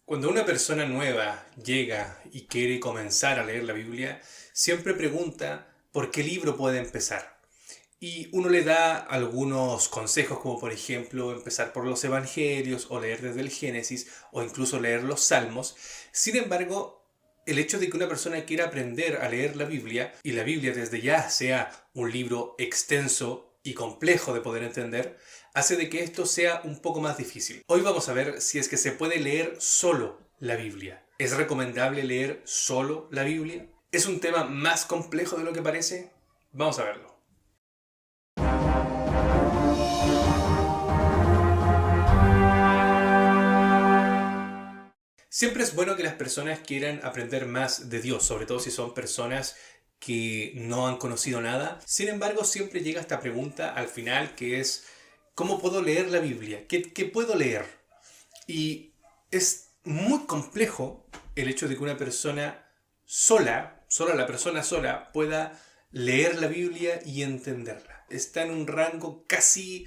Cuando una persona nueva llega y quiere comenzar a leer la Biblia, siempre pregunta por qué libro puede empezar. Y uno le da algunos consejos, como por ejemplo empezar por los Evangelios o leer desde el Génesis o incluso leer los Salmos. Sin embargo, el hecho de que una persona quiera aprender a leer la Biblia y la Biblia desde ya sea un libro extenso y complejo de poder entender, hace de que esto sea un poco más difícil. Hoy vamos a ver si es que se puede leer solo la Biblia. ¿Es recomendable leer solo la Biblia? ¿Es un tema más complejo de lo que parece? Vamos a verlo. Siempre es bueno que las personas quieran aprender más de Dios, sobre todo si son personas que no han conocido nada. Sin embargo, siempre llega esta pregunta al final que es, ¿cómo puedo leer la Biblia? ¿Qué puedo leer? Y es muy complejo el hecho de que una persona sola la persona sola, pueda leer la Biblia y entenderla. Está en un rango casi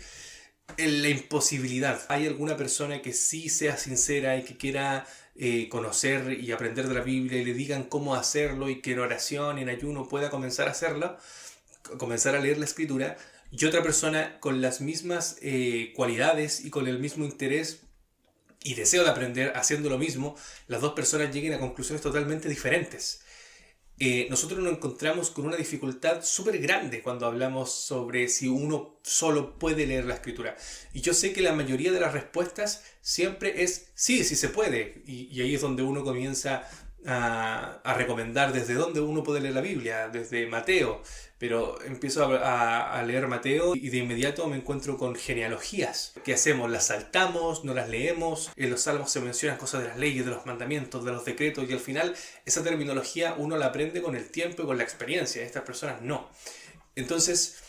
en la imposibilidad. ¿Hay alguna persona que sí sea sincera y que quiera conocer y aprender de la Biblia y le digan cómo hacerlo y que en oración, en ayuno pueda comenzar a hacerlo, comenzar a leer la escritura? Y otra persona con las mismas cualidades y con el mismo interés y deseo de aprender haciendo lo mismo, las dos personas lleguen a conclusiones totalmente diferentes. Nosotros nos encontramos con una dificultad súper grande cuando hablamos sobre si uno solo puede leer la escritura. Y yo sé que la mayoría de las respuestas siempre es sí, sí se puede. Y ahí es donde uno comienza a recomendar desde dónde uno puede leer la Biblia, desde Mateo. Pero empiezo a leer Mateo y de inmediato me encuentro con genealogías. ¿Qué hacemos? ¿Las saltamos? ¿No las leemos? En los salmos se mencionan cosas de las leyes, de los mandamientos, de los decretos y al final esa terminología uno la aprende con el tiempo y con la experiencia. Estas personas no. Entonces,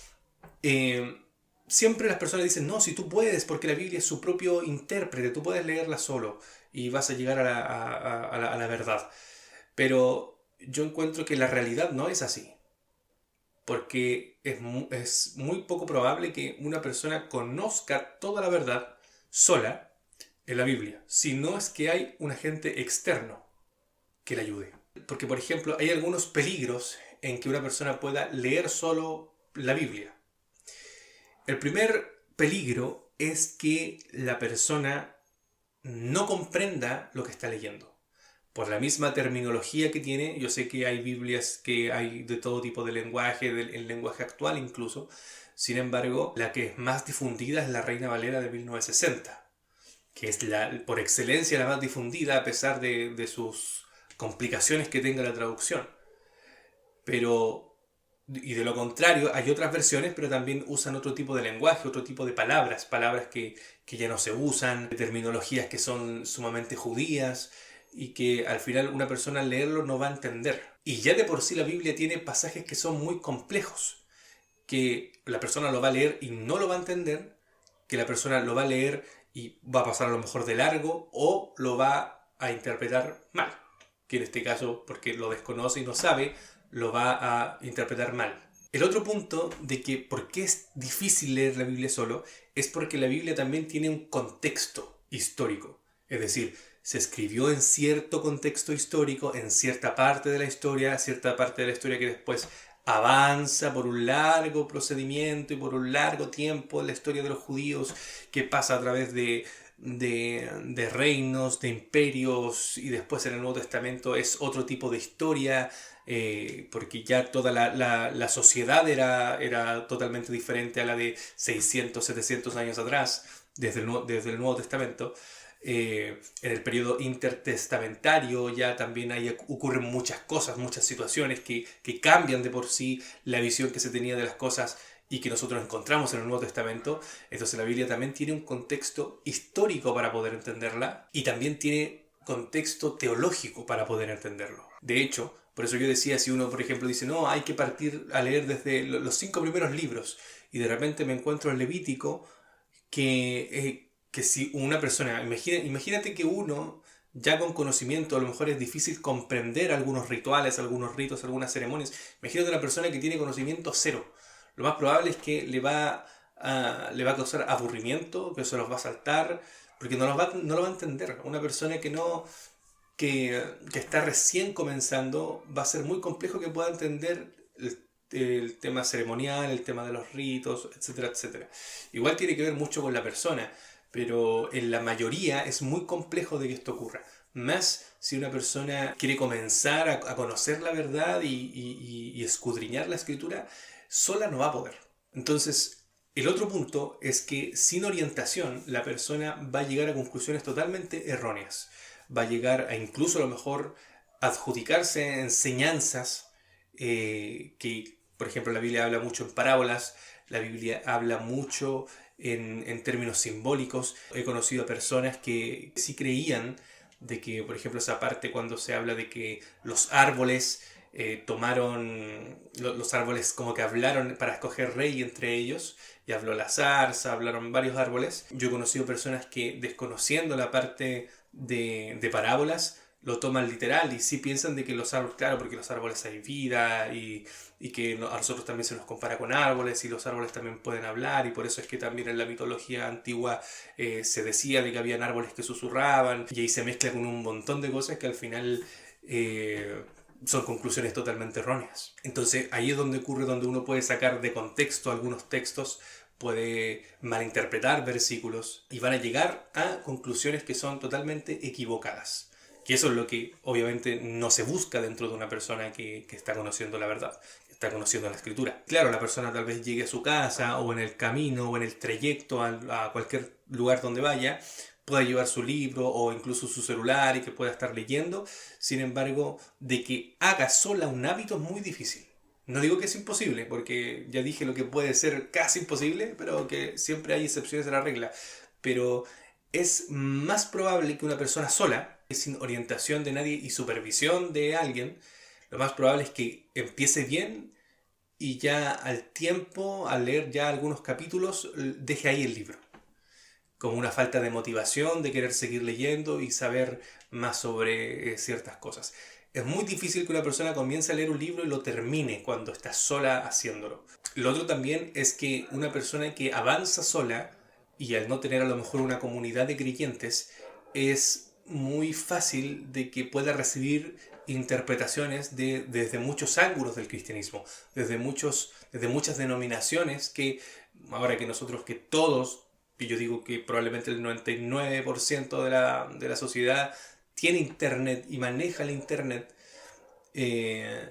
siempre las personas dicen, no, si tú puedes, porque la Biblia es su propio intérprete, tú puedes leerla solo y vas a llegar a la verdad. Pero yo encuentro que la realidad no es así, porque es muy poco probable que una persona conozca toda la verdad sola en la Biblia, si no es que hay un agente externo que le ayude. Porque, por ejemplo, hay algunos peligros en que una persona pueda leer solo la Biblia. El primer peligro es que la persona no comprenda lo que está leyendo. Por la misma terminología que tiene, yo sé que hay Biblias que hay de todo tipo de lenguaje, el lenguaje actual incluso. Sin embargo, la que es más difundida es la Reina Valera de 1960, que es por excelencia la más difundida a pesar de sus complicaciones que tenga la traducción. Pero, y de lo contrario, hay otras versiones, pero también usan otro tipo de lenguaje, otro tipo de palabras, palabras que ya no se usan, terminologías que son sumamente judías y que al final una persona al leerlo no va a entender. Y ya de por sí la Biblia tiene pasajes que son muy complejos, que la persona lo va a leer y no lo va a entender, que la persona lo va a leer y va a pasar a lo mejor de largo o lo va a interpretar mal, que en este caso, porque lo desconoce y no sabe, lo va a interpretar mal. El otro punto de que por qué es difícil leer la Biblia solo es porque la Biblia también tiene un contexto histórico. Es decir, se escribió en cierto contexto histórico, en cierta parte de la historia, cierta parte de la historia que después avanza por un largo procedimiento y por un largo tiempo en la historia de los judíos que pasa a través de reinos, de imperios y después en el Nuevo Testamento es otro tipo de historia porque ya toda la sociedad era totalmente diferente a la de 600, 700 años atrás desde el Nuevo Testamento. En el periodo intertestamentario ya también ocurren muchas cosas, muchas situaciones que cambian de por sí la visión que se tenía de las cosas y que nosotros encontramos en el Nuevo Testamento. Entonces la Biblia también tiene un contexto histórico para poder entenderla y también tiene contexto teológico para poder entenderlo. De hecho, por eso yo decía, si uno por ejemplo dice, no, hay que partir a leer desde los 5 primeros libros y de repente me encuentro en Levítico que si una persona, imagínate que uno ya con conocimiento a lo mejor es difícil comprender algunos rituales, algunos ritos, algunas ceremonias. Imagínate una persona que tiene conocimiento cero. Lo más probable es que le va a causar aburrimiento, que se los va a saltar, porque no lo va a entender. Una persona que está recién comenzando, va a ser muy complejo que pueda entender el tema ceremonial, el tema de los ritos, etcétera, etcétera. Igual tiene que ver mucho con la persona, pero en la mayoría es muy complejo de que esto ocurra. Más si una persona quiere comenzar a conocer la verdad y escudriñar la escritura, sola no va a poder. Entonces, el otro punto es que sin orientación la persona va a llegar a conclusiones totalmente erróneas. Va a llegar a incluso a lo mejor adjudicarse enseñanzas que, por ejemplo, la Biblia habla mucho en parábolas, la Biblia habla mucho en términos simbólicos. He conocido a personas que sí creían de que, por ejemplo, esa parte cuando se habla de que los árboles los árboles como que hablaron para escoger rey entre ellos, y habló la zarza, hablaron varios árboles. Yo he conocido personas que, desconociendo la parte de parábolas, lo toman literal y sí piensan de que los árboles, claro, porque los árboles hay vida y que a nosotros también se nos compara con árboles y los árboles también pueden hablar, y por eso es que también en la mitología antigua se decía de que habían árboles que susurraban, y ahí se mezcla con un montón de cosas que al final son conclusiones totalmente erróneas. Entonces ahí es donde ocurre, donde uno puede sacar de contexto algunos textos, puede malinterpretar versículos y van a llegar a conclusiones que son totalmente equivocadas. Que eso es lo que obviamente no se busca dentro de una persona que está conociendo la verdad, que está conociendo la escritura. Claro, la persona tal vez llegue a su casa o en el camino o en el trayecto a cualquier lugar donde vaya, pueda llevar su libro o incluso su celular y que pueda estar leyendo. Sin embargo, de que haga sola un hábito es muy difícil. No digo que es imposible, porque ya dije lo que puede ser casi imposible, pero que siempre hay excepciones a la regla. Pero es más probable que una persona sola, sin orientación de nadie y supervisión de alguien, lo más probable es que empiece bien y ya al tiempo, al leer ya algunos capítulos, deje ahí el libro. Como una falta de motivación, de querer seguir leyendo y saber más sobre ciertas cosas. Es muy difícil que una persona comience a leer un libro y lo termine cuando está sola haciéndolo. Lo otro también es que una persona que avanza sola y al no tener a lo mejor una comunidad de creyentes, es muy fácil de que pueda recibir interpretaciones desde muchos ángulos del cristianismo, desde muchas denominaciones que, ahora que nosotros que todos, y yo digo que probablemente el 99% de la sociedad tiene internet y maneja el internet, eh,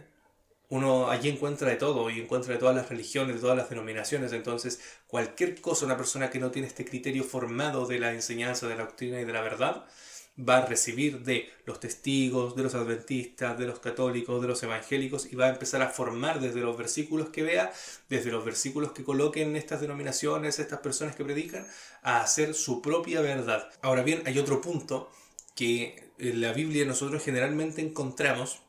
uno allí encuentra de todo y encuentra de todas las religiones, de todas las denominaciones. Entonces cualquier cosa, una persona que no tiene este criterio formado de la enseñanza, de la doctrina y de la verdad, va a recibir de los testigos, de los adventistas, de los católicos, de los evangélicos, y va a empezar a formar desde los versículos que vea, desde los versículos que coloquen estas denominaciones, estas personas que predican, a hacer su propia verdad. Ahora bien, hay otro punto que en la Biblia nosotros generalmente encontramos,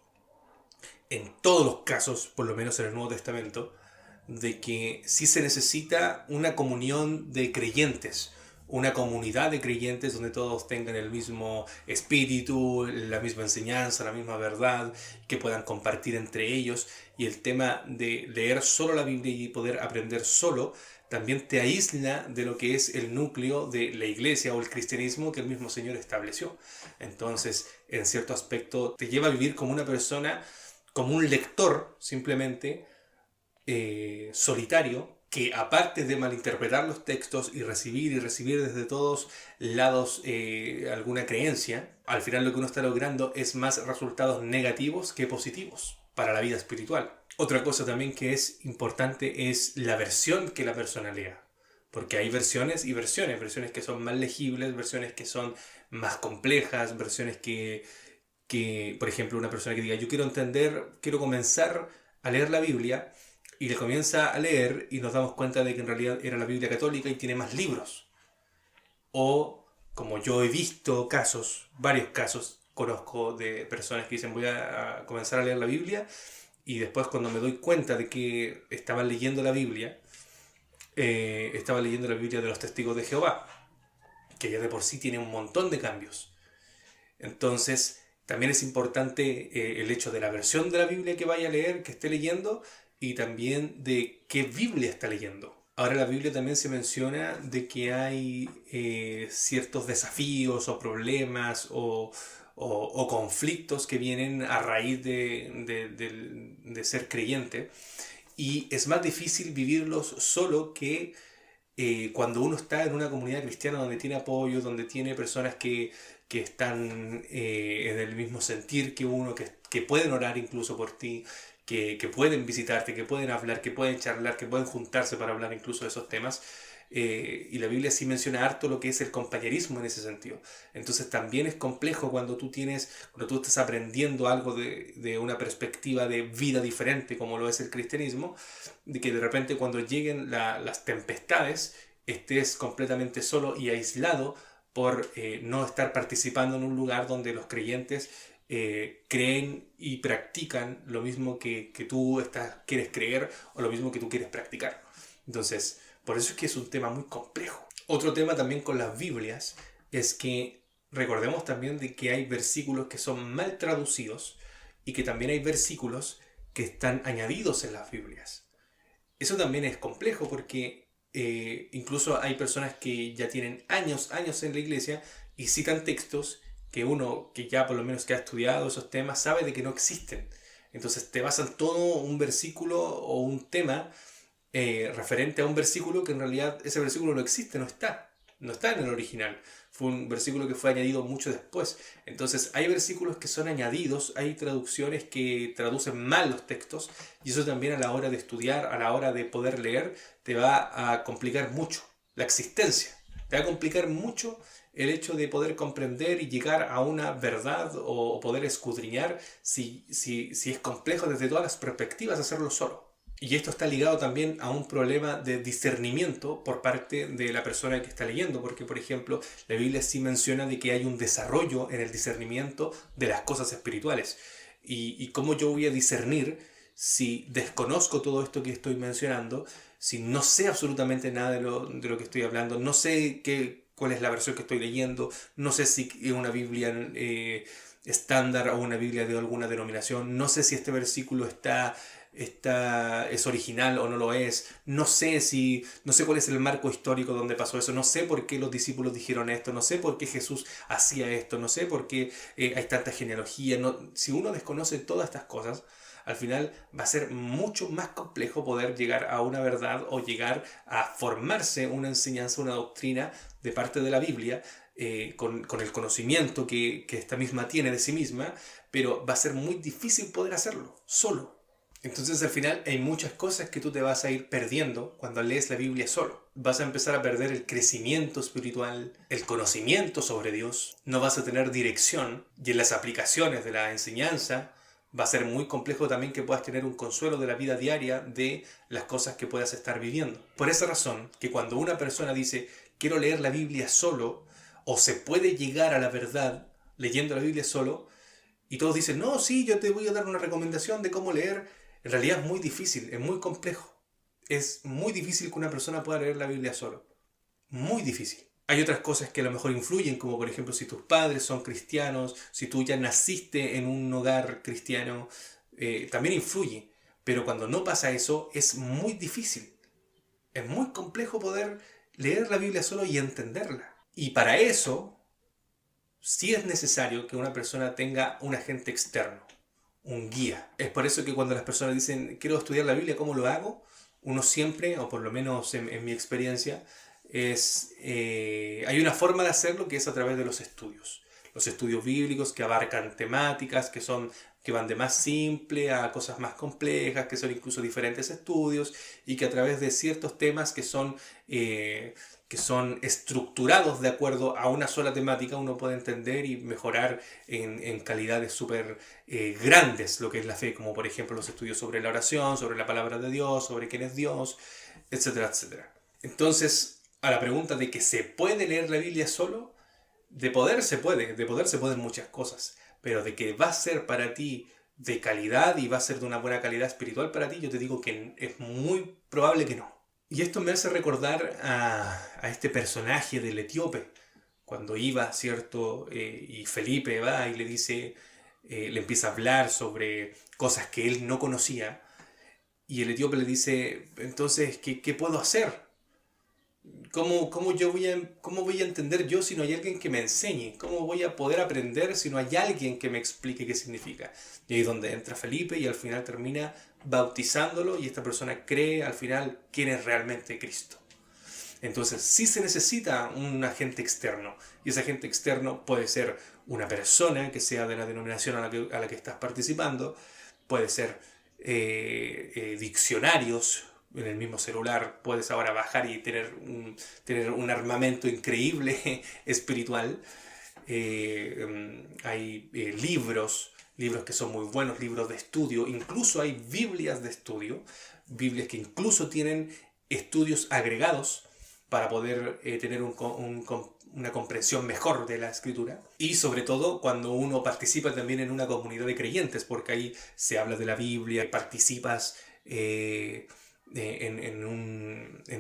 en todos los casos, por lo menos en el Nuevo Testamento, de que sí se necesita una comunión de creyentes, una comunidad de creyentes donde todos tengan el mismo espíritu, la misma enseñanza, la misma verdad, que puedan compartir entre ellos. Y el tema de leer solo la Biblia y poder aprender solo también te aísla de lo que es el núcleo de la iglesia o el cristianismo que el mismo Señor estableció. Entonces, en cierto aspecto, te lleva a vivir como una persona, como un lector simplemente, solitario, que aparte de malinterpretar los textos y recibir desde todos lados alguna creencia, al final lo que uno está logrando es más resultados negativos que positivos para la vida espiritual. Otra cosa también que es importante es la versión que la persona lea. Porque hay versiones y versiones, versiones que son más legibles, versiones que son más complejas, versiones que, por ejemplo, una persona que diga, yo quiero entender, quiero comenzar a leer la Biblia, y le comienza a leer y nos damos cuenta de que en realidad era la Biblia católica y tiene más libros. O, como yo he visto casos, varios casos, conozco de personas que dicen voy a comenzar a leer la Biblia, y después cuando me doy cuenta de que estaban leyendo la Biblia, estaba leyendo la Biblia de los Testigos de Jehová, que ya de por sí tiene un montón de cambios. Entonces, también es importante el hecho de la versión de la Biblia que vaya a leer, que esté leyendo, y también de qué Biblia está leyendo. Ahora la Biblia también se menciona de que hay ciertos desafíos o problemas o conflictos que vienen a raíz de ser creyente. Y es más difícil vivirlos solo que cuando uno está en una comunidad cristiana donde tiene apoyo, donde tiene personas que están en el mismo sentir que uno, que pueden orar incluso por ti, que pueden visitarte, que pueden hablar, que pueden charlar, que pueden juntarse para hablar incluso de esos temas. Y la Biblia sí menciona harto lo que es el compañerismo en ese sentido. Entonces también es complejo cuando tú estás aprendiendo algo de una perspectiva de vida diferente como lo es el cristianismo, de que de repente cuando lleguen las tempestades estés completamente solo y aislado por no estar participando en un lugar donde los creyentes creen y practican lo mismo que tú quieres creer o lo mismo que tú quieres practicar. Entonces, por eso es que es un tema muy complejo. Otro tema también con las Biblias es que recordemos también de que hay versículos que son mal traducidos y que también hay versículos que están añadidos en las Biblias. Eso también es complejo porque incluso hay personas que ya tienen años en la iglesia y citan textos que uno que ya por lo menos que ha estudiado esos temas sabe de que no existen. Entonces te basan todo un versículo o un tema referente a un versículo que en realidad ese versículo no existe, no está en el original. Fue un versículo que fue añadido mucho después. Entonces hay versículos que son añadidos, hay traducciones que traducen mal los textos y eso también a la hora de estudiar, a la hora de poder leer, te va a complicar mucho la existencia. Te va a complicar mucho el hecho de poder comprender y llegar a una verdad o poder escudriñar si es complejo desde todas las perspectivas hacerlo solo. Y esto está ligado también a un problema de discernimiento por parte de la persona que está leyendo, porque por ejemplo la Biblia sí menciona de que hay un desarrollo en el discernimiento de las cosas espirituales. Y cómo yo voy a discernir si desconozco todo esto que estoy mencionando, si no sé absolutamente nada de lo que estoy hablando, no sé cuál es la versión que estoy leyendo, no sé si es una Biblia estándar o una Biblia de alguna denominación, no sé si este versículo es original o no lo es, no sé cuál es el marco histórico donde pasó eso, no sé por qué los discípulos dijeron esto, no sé por qué Jesús hacía esto, no sé por qué hay tanta genealogía, si uno desconoce todas estas cosas, al final va a ser mucho más complejo poder llegar a una verdad o llegar a formarse una enseñanza, una doctrina de parte de la Biblia con el conocimiento que esta misma tiene de sí misma, pero va a ser muy difícil poder hacerlo solo. Entonces al final hay muchas cosas que tú te vas a ir perdiendo cuando lees la Biblia solo. Vas a empezar a perder el crecimiento espiritual, el conocimiento sobre Dios, no vas a tener dirección y en las aplicaciones de la enseñanza va a ser muy complejo también que puedas tener un consuelo de la vida diaria de las cosas que puedas estar viviendo. Por esa razón que cuando una persona dice quiero leer la Biblia solo o se puede llegar a la verdad leyendo la Biblia solo y todos dicen no, sí, yo te voy a dar una recomendación de cómo leer. En realidad es muy difícil, es muy complejo. Es muy difícil que una persona pueda leer la Biblia solo. Muy difícil. Hay otras cosas que a lo mejor influyen, como por ejemplo si tus padres son cristianos, si tú ya naciste en un hogar cristiano, también influye. Pero cuando no pasa eso, es muy difícil. Es muy complejo poder leer la Biblia solo y entenderla. Y para eso, sí es necesario que una persona tenga un agente externo, un guía. Es por eso que cuando las personas dicen quiero estudiar la Biblia, ¿cómo lo hago? Uno siempre, o por lo menos en mi experiencia, hay una forma de hacerlo que es a través de los estudios. Los estudios bíblicos que abarcan temáticas que van de más simple a cosas más complejas, que son incluso diferentes estudios y que a través de ciertos temas que son estructurados de acuerdo a una sola temática, uno puede entender y mejorar en calidades súper grandes lo que es la fe, como por ejemplo los estudios sobre la oración, sobre la palabra de Dios, sobre quién es Dios, etcétera, etcétera. Entonces, a la pregunta de que se puede leer la Biblia solo, de poder se pueden muchas cosas, pero de que va a ser para ti de calidad y va a ser de una buena calidad espiritual para ti, yo te digo que es muy probable que no. Y esto me hace recordar a este personaje del etíope, cuando iba, ¿cierto? Y Felipe va y le dice, le empieza a hablar sobre cosas que él no conocía, y el etíope le dice, entonces, ¿qué puedo hacer? ¿Cómo voy a entender yo si no hay alguien que me enseñe? ¿Cómo voy a poder aprender si no hay alguien que me explique qué significa? Y ahí es donde entra Felipe y al final termina bautizándolo y esta persona cree al final quién es realmente Cristo. Entonces sí se necesita un agente externo y ese agente externo puede ser una persona que sea de la denominación a la que estás participando, puede ser diccionarios en el mismo celular, puedes ahora bajar y tener un armamento increíble espiritual. Hay libros que son muy buenos, libros de estudio, incluso hay Biblias de estudio, Biblias que incluso tienen estudios agregados para poder tener una comprensión mejor de la escritura. Y sobre todo cuando uno participa también en una comunidad de creyentes, porque ahí se habla de la Biblia y participas en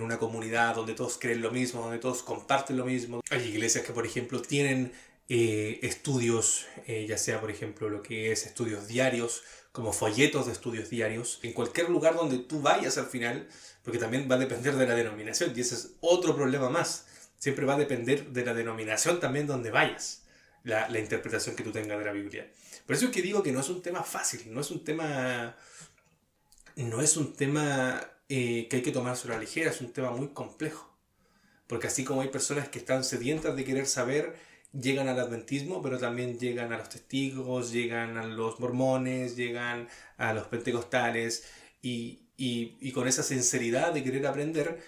una comunidad donde todos creen lo mismo, donde todos comparten lo mismo. Hay iglesias que, por ejemplo, tienen estudios, ya sea, por ejemplo, lo que es estudios diarios, como folletos de estudios diarios, en cualquier lugar donde tú vayas al final, porque también va a depender de la denominación, y ese es otro problema más. Siempre va a depender de la denominación también donde vayas, la interpretación que tú tengas de la Biblia. Por eso es que digo que no es un tema fácil, no es un tema que hay que tomarse a la ligera, es un tema muy complejo. Porque así como hay personas que están sedientas de querer saber, llegan al adventismo, pero también llegan a los testigos, llegan a los mormones, llegan a los pentecostales, y con esa sinceridad de querer aprender,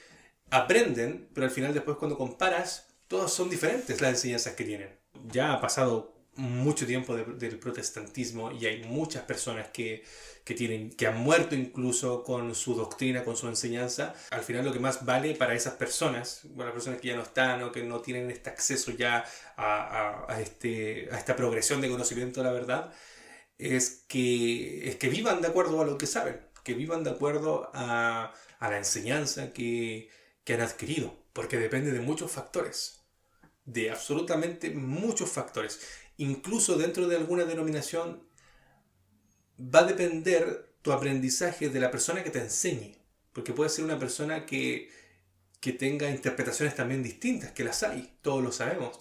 aprenden, pero al final después cuando comparas, todas son diferentes las enseñanzas que tienen. Ya ha pasado mucho tiempo del protestantismo y hay muchas personas que han muerto incluso con su doctrina, con su enseñanza. Al final lo que más vale para esas personas, bueno, las personas que ya no están o que no tienen este acceso ya a esta progresión de conocimiento de la verdad, es que vivan de acuerdo a lo que saben, que vivan de acuerdo a la enseñanza que han adquirido, porque depende de muchos factores, de absolutamente muchos factores. Incluso dentro de alguna denominación va a depender tu aprendizaje de la persona que te enseñe, porque puede ser una persona que tenga interpretaciones también distintas, que las hay, todos sabemos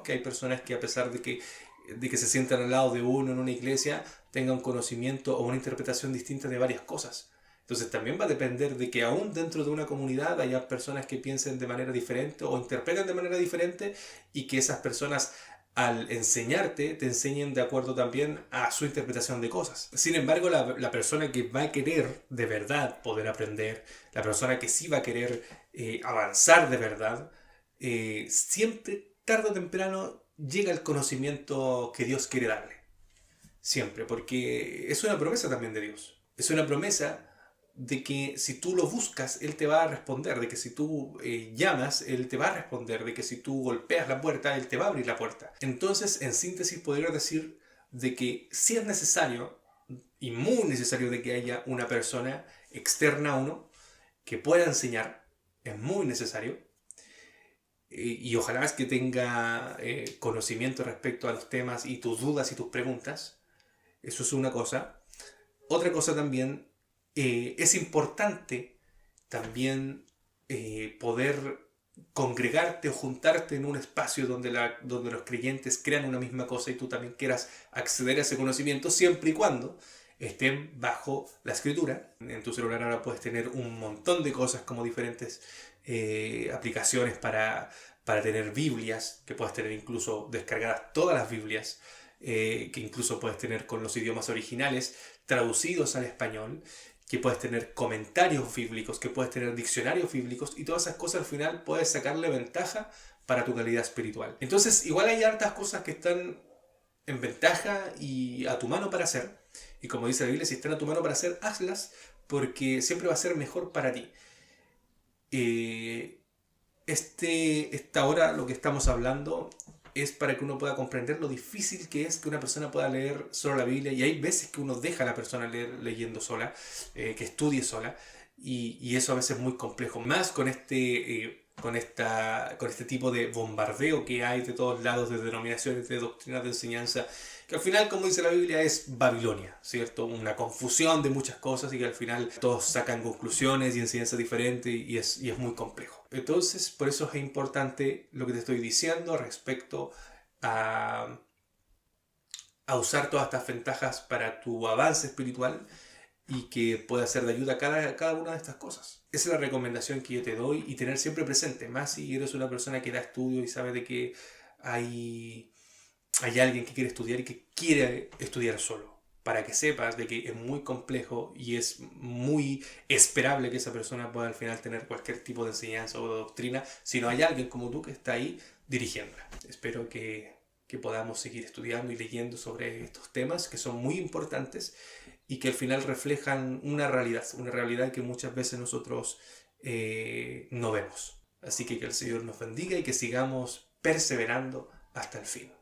que hay personas que a pesar de que se sientan al lado de uno en una iglesia, tengan un conocimiento o una interpretación distinta de varias cosas. Entonces también va a depender de que aún dentro de una comunidad haya personas que piensen de manera diferente o interpreten de manera diferente y que esas personas al enseñarte te enseñen de acuerdo también a su interpretación de cosas. Sin embargo, la persona que va a querer de verdad poder aprender, la persona que sí va a querer avanzar de verdad, siempre, tarde o temprano, llega el conocimiento que Dios quiere darle. Siempre, porque es una promesa también de Dios. Es una promesa de que si tú lo buscas, Él te va a responder, de que si tú llamas, Él te va a responder, de que si tú golpeas la puerta, Él te va a abrir la puerta. Entonces, en síntesis, podría decir de que sí es necesario, y muy necesario, de que haya una persona externa a uno que pueda enseñar, es muy necesario, y ojalá es que tenga conocimiento respecto a los temas y tus dudas y tus preguntas. Eso es una cosa. Otra cosa también, es importante también poder congregarte o juntarte en un espacio donde los creyentes crean una misma cosa y tú también quieras acceder a ese conocimiento siempre y cuando estén bajo la escritura. En tu celular ahora puedes tener un montón de cosas como diferentes aplicaciones para tener Biblias, que puedes tener incluso descargadas todas las Biblias, que incluso puedes tener con los idiomas originales traducidos al español, que puedes tener comentarios bíblicos, que puedes tener diccionarios bíblicos y todas esas cosas al final puedes sacarle ventaja para tu calidad espiritual. Entonces igual hay hartas cosas que están en ventaja y a tu mano para hacer. Y como dice la Biblia, si están a tu mano para hacer, hazlas porque siempre va a ser mejor para ti. Eh, esta hora lo que estamos hablando es para que uno pueda comprender lo difícil que es que una persona pueda leer solo la Biblia, y hay veces que uno deja a la persona leer leyendo sola, que estudie sola, y eso a veces es muy complejo, más con con este tipo de bombardeo que hay de todos lados, de denominaciones, de doctrinas de enseñanza, que al final, como dice la Biblia, es Babilonia, ¿cierto? Una confusión de muchas cosas y que al final todos sacan conclusiones y enseñanzas diferentes y es muy complejo. Entonces, por eso es importante lo que te estoy diciendo respecto a, a usar todas estas ventajas para tu avance espiritual y que pueda ser de ayuda a cada una de estas cosas. Esa es la recomendación que yo te doy y tener siempre presente, más si eres una persona que da estudio y sabe de que hay, hay alguien que quiere estudiar y que quiere estudiar solo, para que sepas de que es muy complejo y es muy esperable que esa persona pueda al final tener cualquier tipo de enseñanza o de doctrina si no hay alguien como tú que está ahí dirigiéndola. Espero que podamos seguir estudiando y leyendo sobre estos temas que son muy importantes y que al final reflejan una realidad que muchas veces nosotros no vemos. Así que el Señor nos bendiga y que sigamos perseverando hasta el fin.